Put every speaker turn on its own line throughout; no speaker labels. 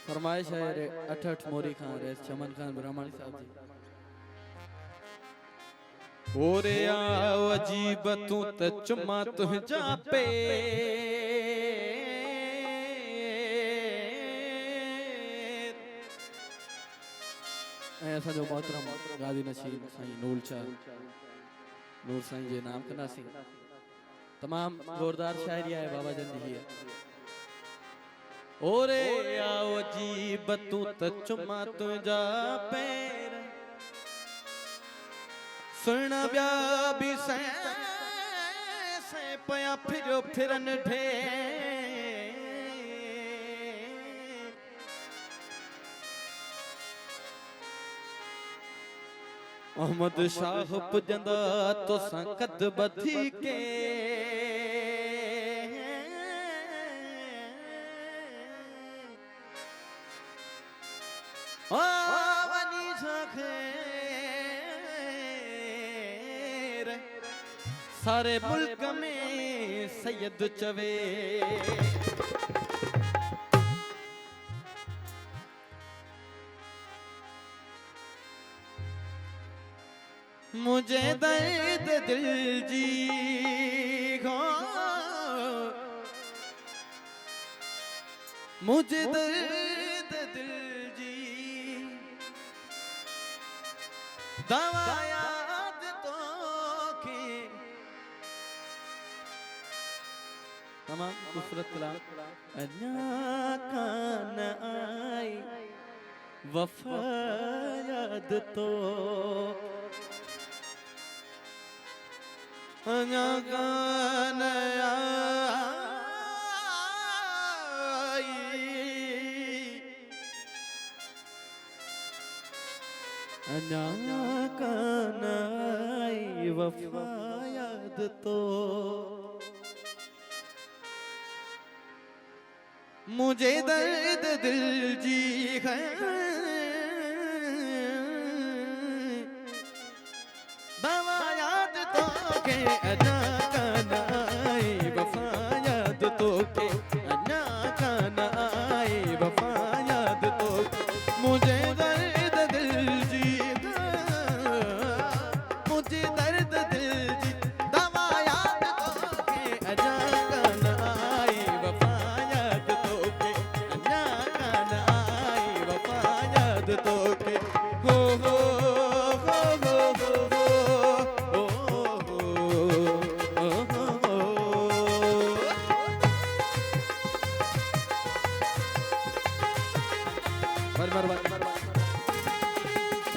फरमाइश है रे अठ मोरी खान रे चमन खान ब्राह्मण साहब जी। ओरे आओ अजीब तू त चुमा तुझा पे ऐसा जो मोहतरम गादी नशीन साईं नूर शाह नूर साईं जे नाम कना सी तमाम जोरदार शायरी है बाबा जंदी है। ओरे आओ अजीब तू त चुमा तुझा पैर सुना ब्या भी से पया फिरो फिरन ढेर अहमद शाह पुजंदा तो संकत बधी के सारे मुल्क में सैयद चवे मुझे दर्द दिल जी हो मुझे दर्द दिल जी दवा याद तो के तमाम खूबसूरत कलाम अन्ना कान आई वफा याद तो अन्ना कान आई अन्ना कान आई वफा याद तो मुझे दर्द दिल जी है दवा याद तो के अन्ना कान आई वफा याद तो के अन्ना कान आई वफा याद तो मुझे दर्द दिल जी मुझे दर्द दिल जी दवा याद तो के अन्ना कान आई वफा याद तो के अन्ना कान आई वफा याद तो के हो हो हो हो हो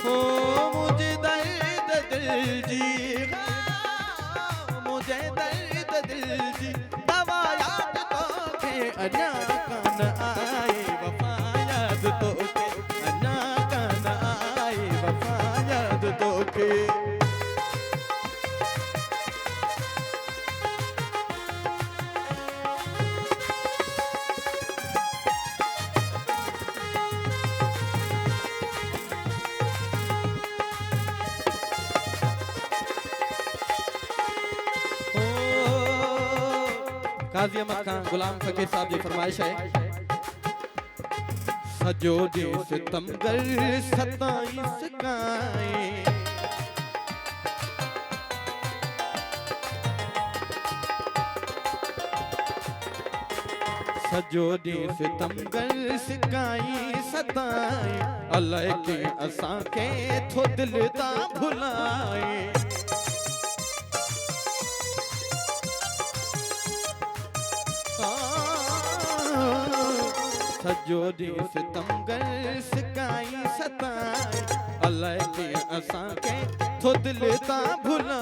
हो मुझे दर्द दिल जी मुझे दर्द दिल जी दवा याद तो के अन्ना कान आई वफा याद तो के अन्ना कान आई वफा याद तो के काजी अहमद खान गुलाम फकीर साहब की फरमाइश है सजो दे सितमगर सताई सकाए सजो दे सितमगर सिकाई सताए अल्लाह के असां के थो दिल दा भुलाए सजो दे सितमगर सिकाई सताए अल्लाह की असां के तो दिल ता भुला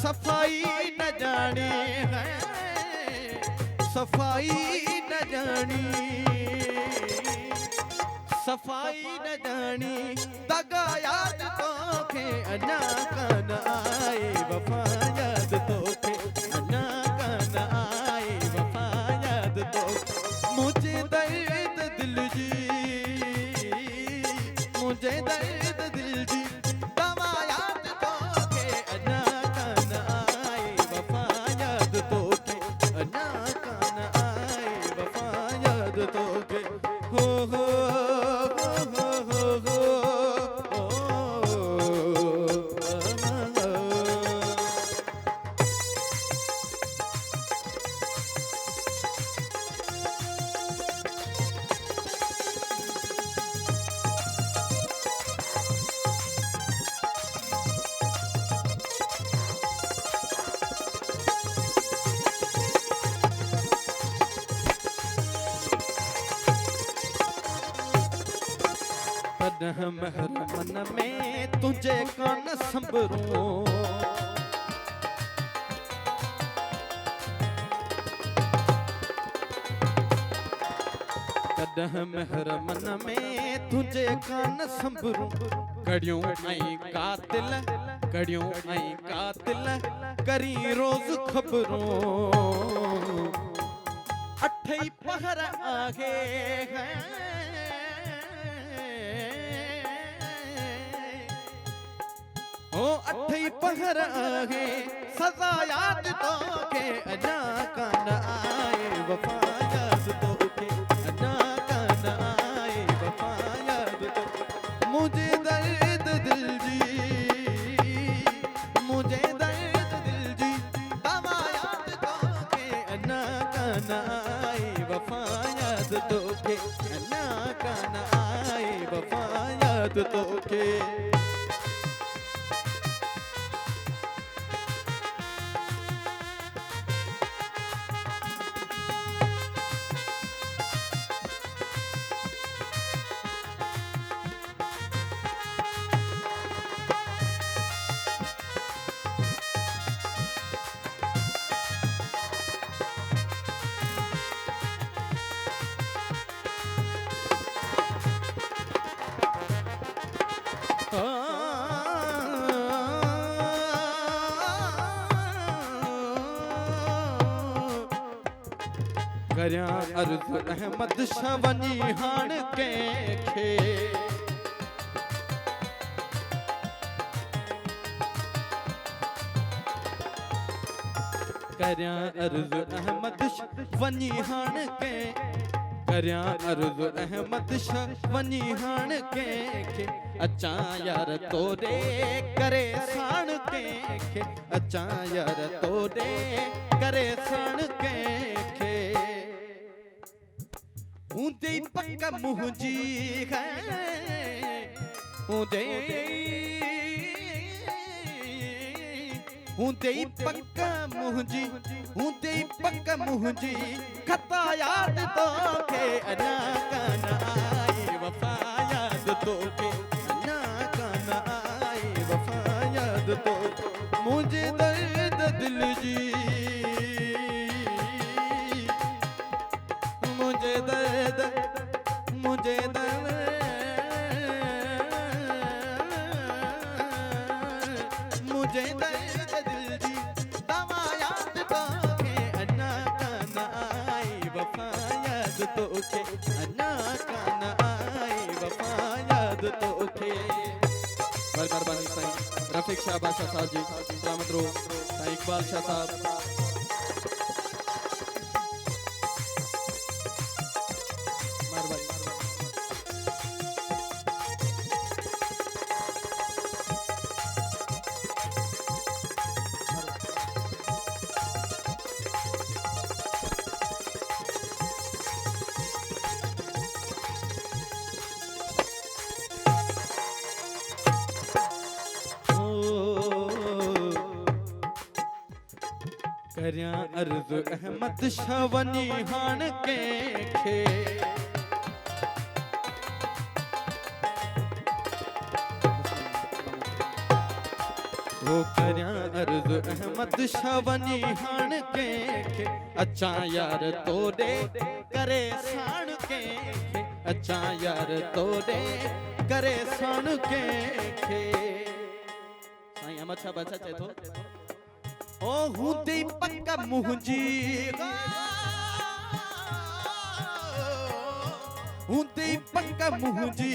सफाई न जानी है सफाई न जानी सफाई न जानी दगा याद तो के अना कन आए वफा याद तो के अना कन आए वफा याद तो मुझे दर्द दिल जी मुझे दर्द दिल जी दवा याद तो के अना कन आए वफा याद तो के अना कन आए वफा याद तो के हो मन में तुझे कौन संभरूं कदह मेहर मन में तुझे कौन संभरूं कड़ियों आई कातिल कड़ियों आई कातिल करी रोज खबरों अठे पहर आगे हैं ओ अठे पहर आगे सजा याद तो के अना कन आए वफा याद तो के अना कन आए वफा याद तो मुझे दर्द दिल जी मुझे दर्द दिल जी दवा याद तो के अना कन आए वफा याद तो के अना कन आए वफा याद तो के करया अर्ज़ अहमद शाह वनी हाण कंहिंखे करया अर्ज़ अहमद शाह वनी हाण कंहिंखे करया अर्ज़ अहमद शाह वनी हाण कंहिंखे अचां यार तोरे करे साण कंहिंखे अचां यार तोरे करे साण कंहिंखे ऊंदे पक्का मुंहिंजी है ऊंदे पक्का मुंहिंजी ऊंदे पक्का मुंहिंजी खता याद तो के अना कन आई वफा याद तो के अना कन आई वफा याद तो मुझे दर्द दिल जी मुझे दर्द मुझे दर्द मुझे दर्द दिल जी दवा याद तो के अना कन आई वफा याद तो के अना कन आई वफा याद तो के मेहरबानी साईं रफीक शाह बादशाह साहब जी सलामत रहो साईं इकबाल शाह साहब करया अर्ज़ अहमद शाह वनी हाण कंहिंखे वो करया अर्ज अहमद शावनी हाण के अच्छा यार तोड़े करे साण के अच्छा यार तोड़े करे साण के साईं अहमद शाह बचा चे थो ओ हूं ते पक्का मुंहिंजी हूं ते पक्का मुंहिंजी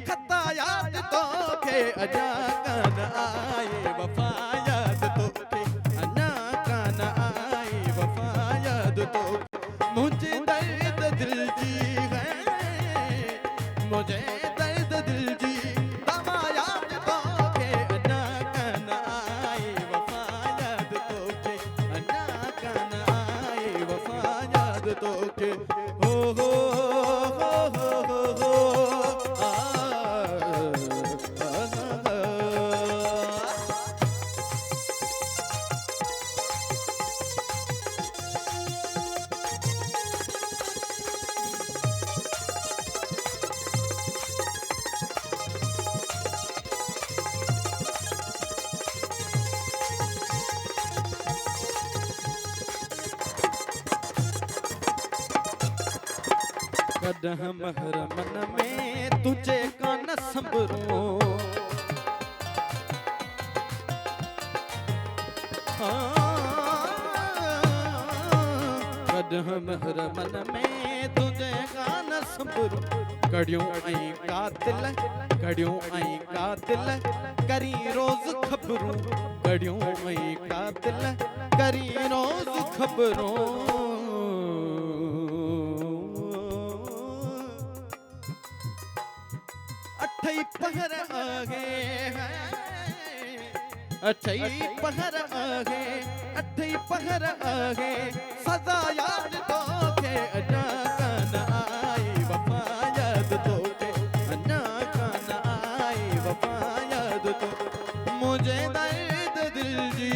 खता याद तोखे अजा कान आई वफा याद तोखे अञा कान आई वफा याद तोखे मुझे दर्द दिल जी है मुझे दर्द दिल जी दवा याद तोखे अञा कान आई वफा याद तोखे अञा कान आई वफा याद तोखे हो हो कदह महरमन में तुझे का न संभरूं कदह महरमन में तुझे का न संभरूं कड़ियों आई कातिल करी रोज खबरूं कड़ियों आई कातिल करी रोज खबरूं अठई पहर आगे अठई पहर आगे अठई पहर आगे सदा याद तोखे अञा कान आई वफा याद तोखे अञा कान आई वफा याद तो मुझे दर्द दिल जी